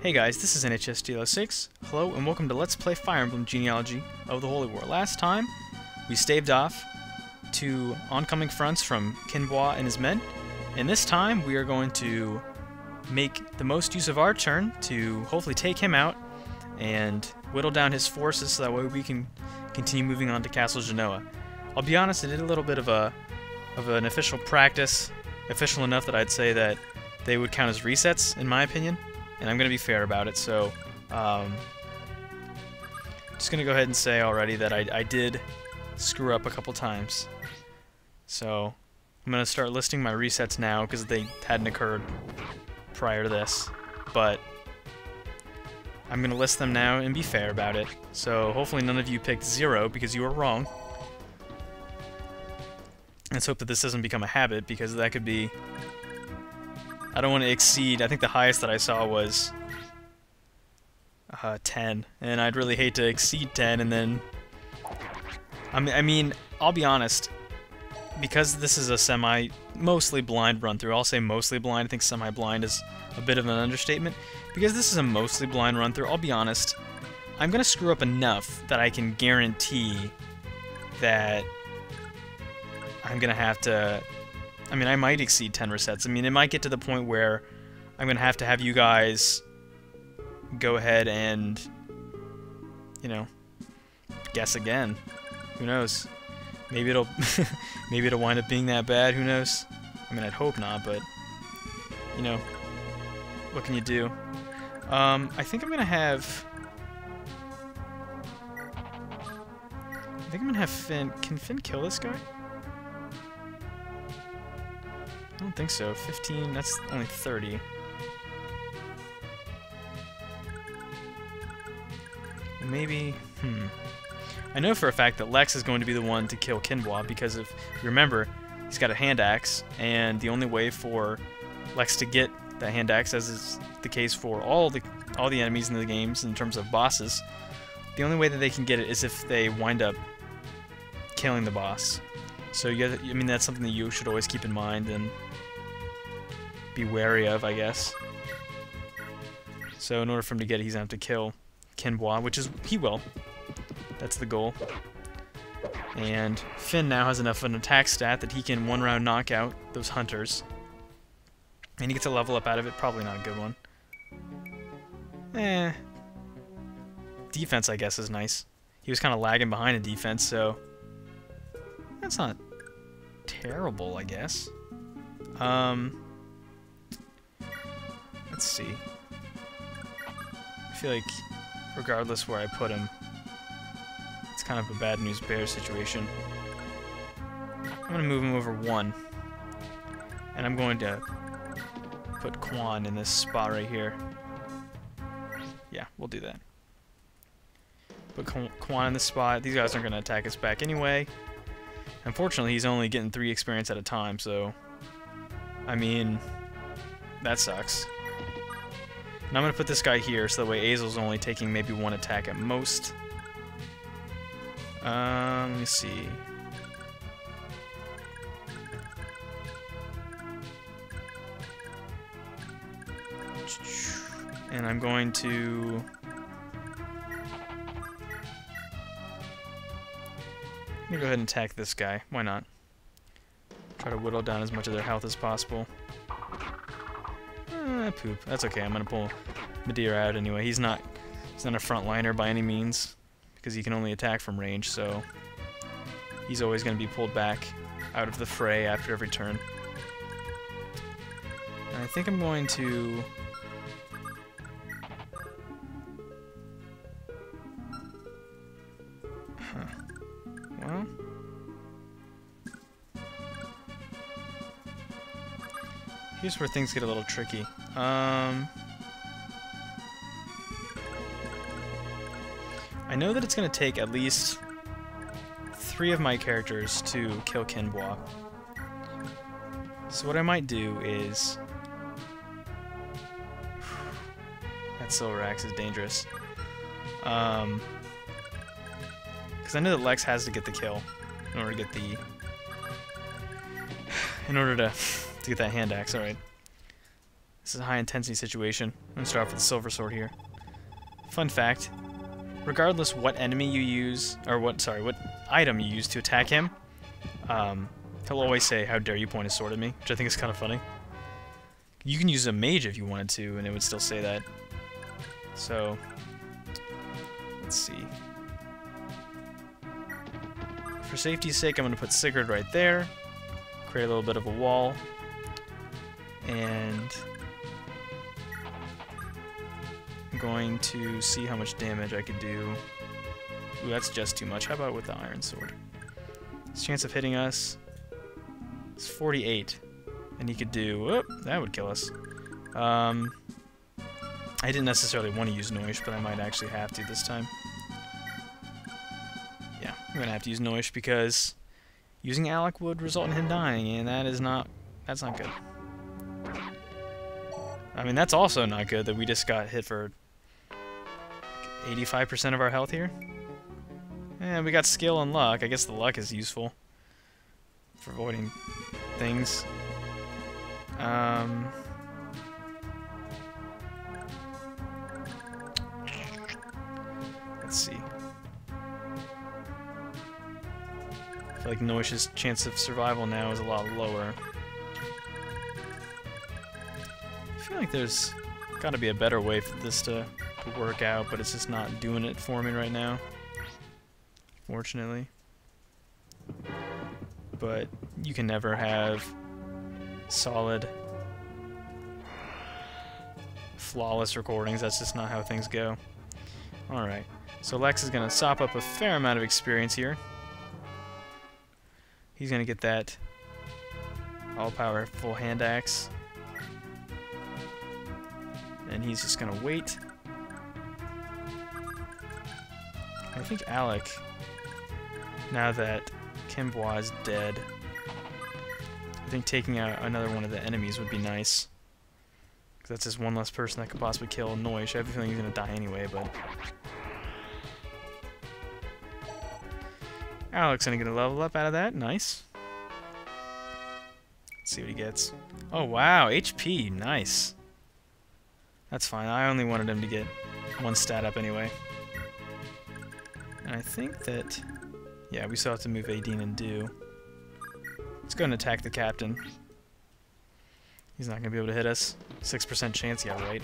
Hey guys, this is NHS 6. Hello and welcome to Let's Play Fire Emblem Genealogy of the Holy War. Last time, we staved off two oncoming fronts from Kinbois and his men, and this time we are going to make the most use of our turn to hopefully take him out and whittle down his forces so that way we can continue moving on to Castle Genoa. I'll be honest, I did a little bit of an official practice, official enough that I'd say that they would count as resets, in my opinion. And I'm going to be fair about it, so just going to go ahead and say already that I did screw up a couple times. So I'm going to start listing my resets now because they hadn't occurred prior to this. But I'm going to list them now and be fair about it. So hopefully none of you picked 0 because you were wrong. Let's hope that this doesn't become a habit because that could be... I don't want to exceed, I think the highest that I saw was 10, and I'd really hate to exceed 10 and then... I mean, I'll be honest, because this is a mostly blind run-through, I'll say mostly blind, I think semi-blind is a bit of an understatement. Because this is a mostly blind run-through, I'll be honest, I'm going to screw up enough that I can guarantee that I'm going to have to... I mean, I might exceed 10 resets. I mean, it might get to the point where I'm going to have you guys go ahead and, you know, guess again. Who knows? Maybe it'll maybe it'll wind up being that bad. Who knows? I mean, I'd hope not, but, you know, what can you do? I think I'm going to have... Finn... Can Finn kill this guy? I don't think so. 15, that's only 30. Maybe, I know for a fact that Lex is going to be the one to kill Kinbois because if you remember, he's got a hand axe, and the only way for Lex to get that hand axe, as is the case for all the enemies in the games in terms of bosses, the only way that they can get it is if they wind up killing the boss. So I mean, that's something that you should always keep in mind and be wary of, I guess. So in order for him to get it, he's going to have to kill Kinbois, which is... he will. That's the goal. And Finn now has enough of an attack stat that he can one-round knock out those hunters. And he gets a level up out of it. Probably not a good one. Defense, I guess, is nice. He was kind of lagging behind in defense, so... that's not terrible, I guess. Let's see. I feel like, regardless where I put him, it's kind of a bad news bear situation. I'm going to move him over 1. And I'm going to put Quan in this spot right here. Yeah, we'll do that. Put Quan in this spot. These guys aren't going to attack us back anyway. Unfortunately, he's only getting 3 experience at a time, so... I mean... that sucks. And I'm going to put this guy here, so that way Azel's only taking maybe 1 attack at most. Let me see... and I'm going to... let me go ahead and attack this guy. Why not? Try to whittle down as much of their health as possible. Poop. That's okay. I'm gonna pull Madeira out anyway. He's not a frontliner by any means because he can only attack from range. So he's always gonna be pulled back out of the fray after every turn. And I think I'm going to. Well. Here's where things get a little tricky. I know that it's going to take at least 3 of my characters to kill Kinbois. So what I might do is... that Silver Axe is dangerous. Because I know that Lex has to get the kill in order to get the... in order to get that hand axe, alright. This is a high-intensity situation. I'm going to start off with the silver sword here. Fun fact, regardless what enemy you use, or what item you use to attack him, he'll always say, "How dare you point a sword at me?" Which I think is kind of funny. You can use a mage if you wanted to, and it would still say that. So, let's see. For safety's sake, I'm going to put Sigurd right there, create a little bit of a wall, and I'm going to see how much damage I can do. Ooh, that's just too much. How about with the iron sword? His chance of hitting us is 48, and he could do... Whoop, that would kill us. I didn't necessarily want to use Noish, but I might actually have to this time. Yeah, I'm gonna have to use Noish because using Alec would result in him dying, and that's not good. I mean, that's also not good that we just got hit for 85% of our health here. And we got skill and luck. I guess the luck is useful for avoiding things. Let's see. I feel like Noish's chance of survival now is a lot lower. I feel like there's gotta be a better way for this to work out, but it's just not doing it for me right now. Fortunately. But you can never have solid, flawless recordings. That's just not how things go. Alright, so Lex is gonna sop up a fair amount of experience here. He's gonna get that all-powerful hand axe. And he's just gonna wait. I think Alec, now that Kimbois is dead, I think taking out another one of the enemies would be nice. Because that's just one less person that could possibly kill Noish. I have a feeling he's gonna die anyway, but... Alec's gonna get a level up out of that. Nice. Let's see what he gets. Oh, wow. HP. Nice. That's fine. I only wanted him to get one stat up anyway. And I think that... Yeah, we still have to move Aideen and Do. Let's go and attack the captain. He's not going to be able to hit us. 6% chance, yeah, right.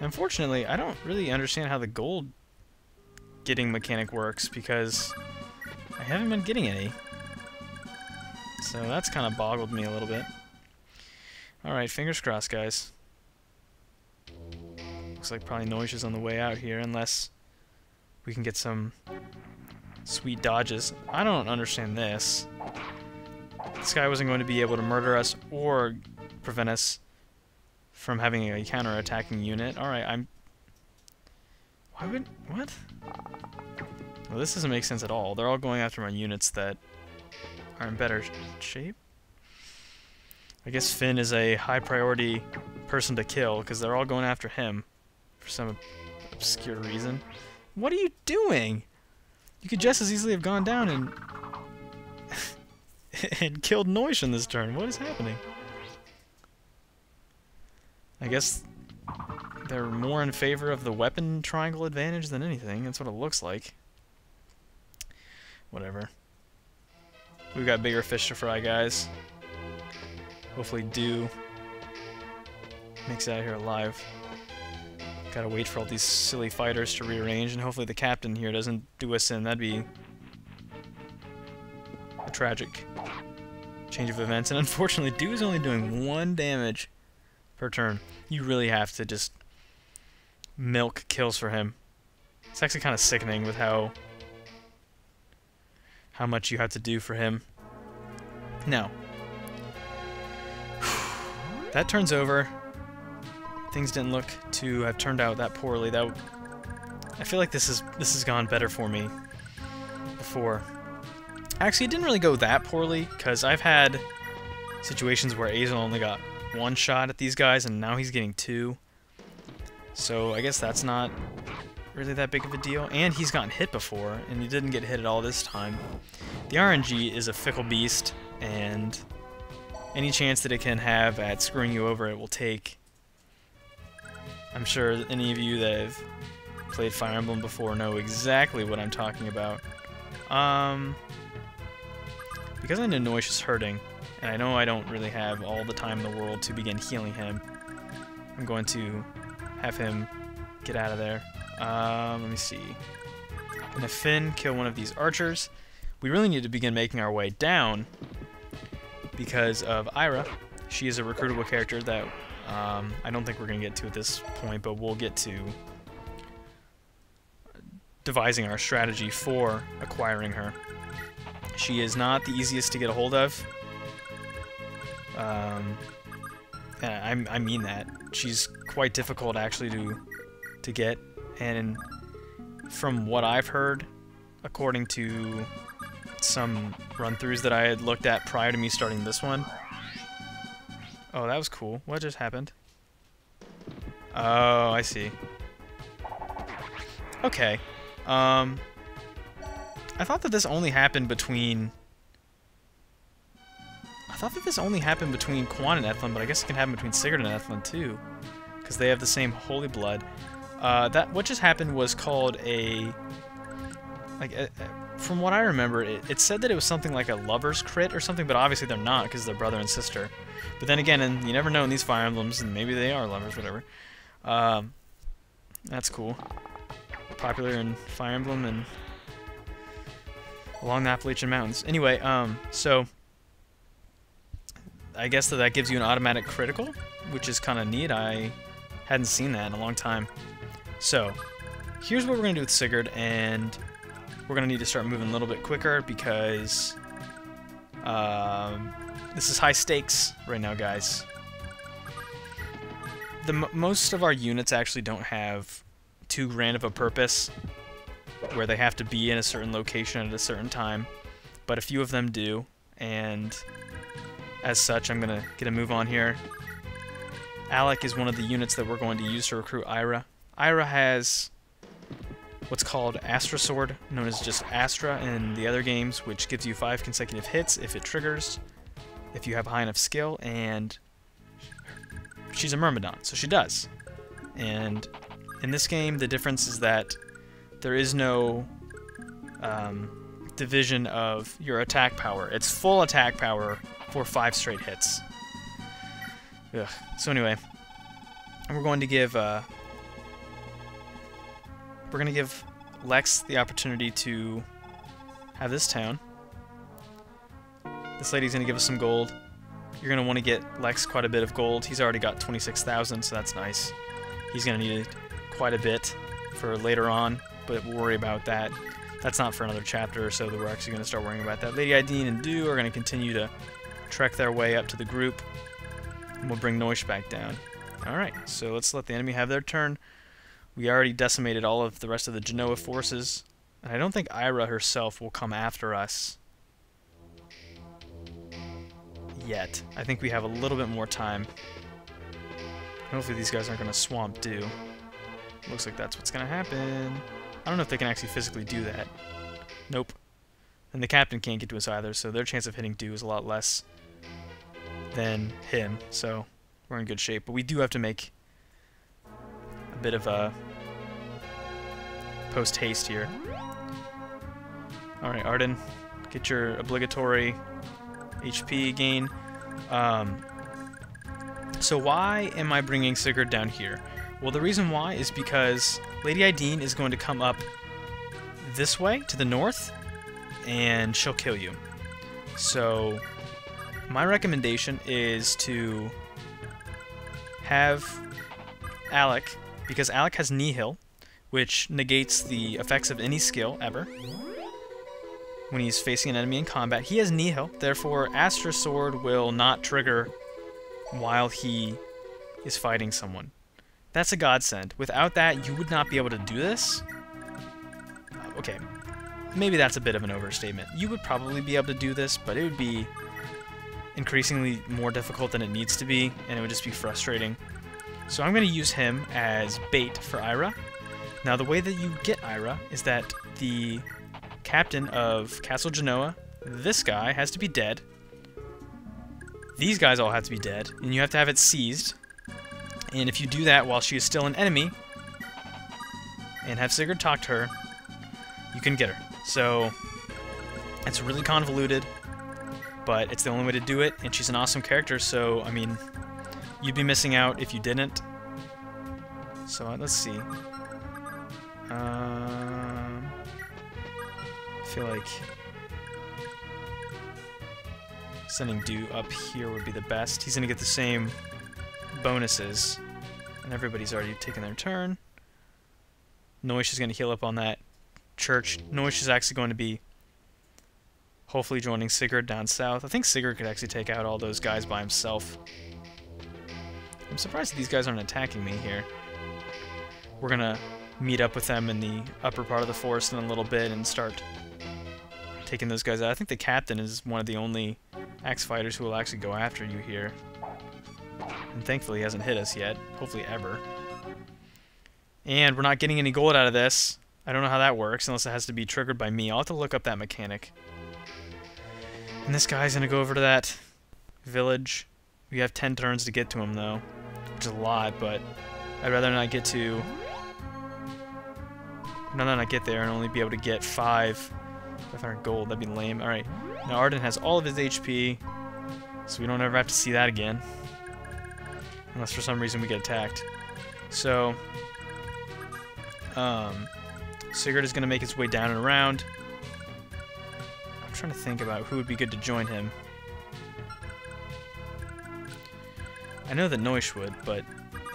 Unfortunately, I don't really understand how the gold getting mechanic works, because I haven't been getting any. So that's kind of boggled me a little bit. Alright, fingers crossed, guys. Looks like probably Noish is on the way out here, unless we can get some sweet dodges. I don't understand this. This guy wasn't going to be able to murder us or prevent us from having a counter-attacking unit. Alright, what? Well, this doesn't make sense at all. They're all going after my units that are in better shape. I guess Finn is a high-priority person to kill, because they're all going after him for some obscure reason. What are you doing? You could just as easily have gone down and and killed Noish in this turn. What is happening? I guess they're more in favor of the weapon triangle advantage than anything. That's what it looks like. Whatever. We've got bigger fish to fry, guys. Hopefully Do makes it out here alive. Gotta wait for all these silly fighters to rearrange, and hopefully the captain here doesn't do us in. That'd be a tragic change of events. And unfortunately, Do is only doing 1 damage per turn. You really have to just milk kills for him. It's actually kind of sickening with how much you have to do for him. Now, that turns over. Things didn't look to have turned out that poorly. I feel like this has gone better for me before. Actually, it didn't really go that poorly, because I've had situations where Azel only got 1 shot at these guys, and now he's getting 2. So I guess that's not really that big of a deal. And he's gotten hit before, and he didn't get hit at all this time. The RNG is a fickle beast, and any chance that it can have at screwing you over, it will take. I'm sure any of you that have played Fire Emblem before know exactly what I'm talking about. Because I know Noish is hurting, and I know I don't really have all the time in the world to begin healing him, I'm going to have him get out of there. Let me see. I'm gonna Finn kill one of these archers. We really need to begin making our way down because of Ira. She is a recruitable character that I don't think we're going to get to at this point, but we'll get to devising our strategy for acquiring her. She is not the easiest to get a hold of. And I mean that. She's quite difficult actually to get, and from what I've heard, according to some run-throughs that I had looked at prior to me starting this one. Oh, that was cool. What just happened? Oh, I see. Okay. I thought that this only happened between... Quan and Ethlin, but I guess it can happen between Sigurd and Ethlin too, because they have the same holy blood. What just happened was called a... from what I remember, it said that it was something like a lover's crit or something, but obviously they're not because they're brother and sister. But then again, and you never know in these Fire Emblems, and maybe they are lovers, whatever. That's cool. Popular in Fire Emblem and along the Appalachian Mountains. Anyway, so I guess that gives you an automatic critical, which is kind of neat. I hadn't seen that in a long time. So here's what we're going to do with Sigurd, and we're going to need to start moving a little bit quicker because this is high stakes right now, guys. Most of our units actually don't have too grand of a purpose where they have to be in a certain location at a certain time, but a few of them do, and as such, I'm going to get a move on here. Alec is one of the units that we're going to use to recruit Ira. Ira has what's called Astra Sword, known as just Astra in the other games, which gives you 5 consecutive hits if it triggers, if you have high enough skill, and she's a Myrmidon, so she does. And in this game, the difference is that there is no division of your attack power. It's full attack power for 5 straight hits. Ugh. So anyway, we're going to give Lex the opportunity to have this town. This lady's going to give us some gold. You're going to want to get Lex quite a bit of gold. He's already got 26,000, so that's nice. He's going to need quite a bit for later on, but we'll worry about that. That's not for another chapter or so that we're actually going to start worrying about that. Lady Ideen and Dew are going to continue to trek their way up to the group, and we'll bring Noish back down. Alright, so let's let the enemy have their turn. We already decimated all of the rest of the Genoa forces, and I don't think Ira herself will come after us yet. I think we have a little bit more time. Hopefully these guys aren't going to swamp Dew. Looks like that's what's going to happen. I don't know if they can actually physically do that. Nope. And the captain can't get to us either, so their chance of hitting Dew is a lot less than him, so we're in good shape. But we do have to make a bit of a post-haste here. Alright, Arden, get your obligatory HP gain. So why am I bringing Sigurd down here? Well, the reason why is because Lady Ideen is going to come up this way to the north, and she'll kill you. So my recommendation is to have Alec, because Alec has Nihil, which negates the effects of any skill ever when he's facing an enemy in combat. He has Nihil, therefore Astra Sword will not trigger while he is fighting someone. That's a godsend. Without that, you would not be able to do this. Okay, maybe that's a bit of an overstatement. You would probably be able to do this, but it would be increasingly more difficult than it needs to be, and it would just be frustrating. So I'm going to use him as bait for Ira. Now, the way that you get Ira is that the captain of Castle Genoa, this guy, has to be dead These guys all have to be dead, and you have to have it seized. And if you do that while she is still an enemy, and have Sigurd talk to her, you can get her. So, it's really convoluted, but it's the only way to do it, and she's an awesome character, so, I mean, you'd be missing out if you didn't. So, let's see. I feel like sending Dew up here would be the best. He's going to get the same bonuses, and everybody's already taken their turn. Noish is going to heal up on that church. Noish is actually going to be hopefully joining Sigurd down south. I think Sigurd could actually take out all those guys by himself. I'm surprised that these guys aren't attacking me here. We're going to meet up with them in the upper part of the forest in a little bit and start taking those guys out. I think the captain is one of the only axe fighters who will actually go after you here. And thankfully he hasn't hit us yet. Hopefully ever. And we're not getting any gold out of this. I don't know how that works unless it has to be triggered by me. I'll have to look up that mechanic. And this guy's going to go over to that village. We have 10 turns to get to him though, which is a lot, but I'd rather not get to... I'd rather not get there and only be able to get 500 gold. That'd be lame. Alright, now Arden has all of his HP, so we don't ever have to see that again. Unless for some reason we get attacked. So, Sigurd is going to make his way down and around. I'm trying to think about who would be good to join him. I know that Noish would, but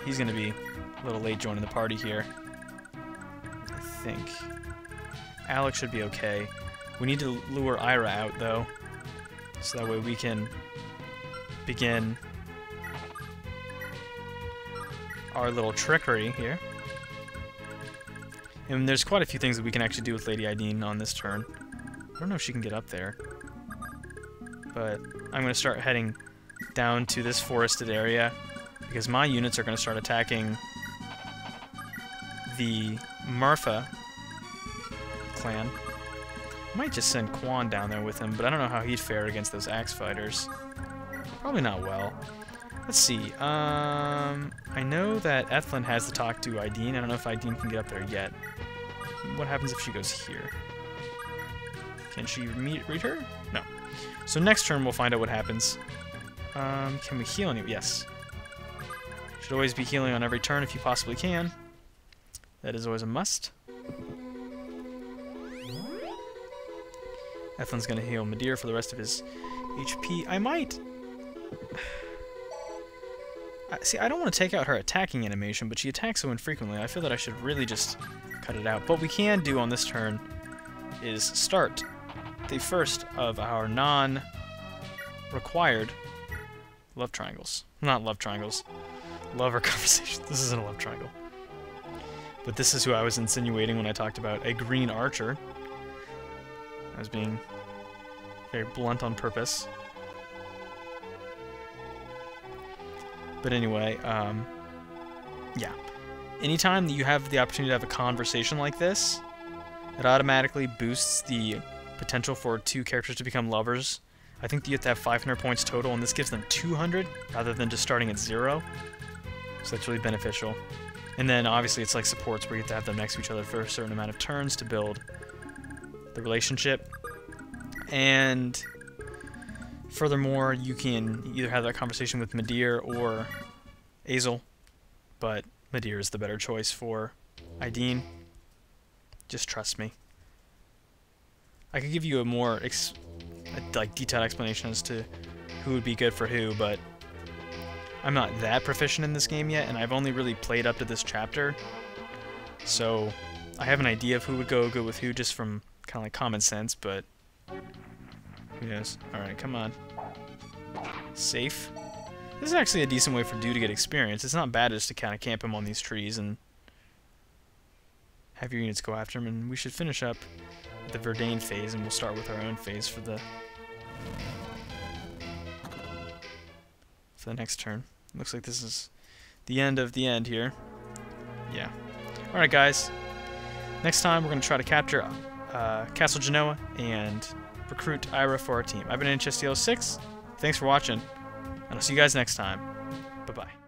he's going to be a little late joining the party here. I think. Alex should be okay. We need to lure Ira out, though, so that way we can begin our little trickery here. And there's quite a few things that we can actually do with Lady Ideen on this turn. I don't know if she can get up there, but I'm going to start heading down to this forested area because my units are going to start attacking the Marfa clan. I might just send Quan down there with him, but I don't know how he'd fare against those axe fighters. Probably not well. Let's see. I know that Ethlin has to talk to Ideen. I don't know if Ideen can get up there yet. What happens if she goes here? Can she read her? No. So next turn we'll find out what happens. Can we heal any? Yes. Should always be healing on every turn if you possibly can. That is always a must. Ethlin's gonna heal Madir for the rest of his HP. I might... See, I don't want to take out her attacking animation, but she attacks so infrequently. I feel that I should really just cut it out. What we can do on this turn is start the first of our non-required love triangles. Not love triangles. Lover conversations. This isn't a love triangle. But this is who I was insinuating when I talked about a green archer. I was being very blunt on purpose. But anyway, yeah. Anytime that you have the opportunity to have a conversation like this, it automatically boosts the potential for two characters to become lovers. I think that you have to have 500 points total, and this gives them 200 rather than just starting at 0. So that's really beneficial. And then obviously it's like supports where you have to have them next to each other for a certain amount of turns to build the relationship. And furthermore, you can either have that conversation with Madir or Azel, but Madir is the better choice for Ideen. Just trust me. I could give you a more detailed explanation as to who would be good for who, but I'm not that proficient in this game yet, and I've only really played up to this chapter, so I have an idea of who would go good with who just from kind of like common sense, but who knows? Alright, come on. Safe. This is actually a decent way for Dew to get experience. It's not bad just to kind of camp him on these trees and have your units go after him, and we should finish up the Verdane phase, and we'll start with our own phase for the next turn. Looks like this is the end of the end here. Yeah. Alright guys, next time we're going to try to capture Castle Genoa and recruit Ira for our team. I've been NHSTL6. Thanks for watching. And I'll see you guys next time. Bye-bye.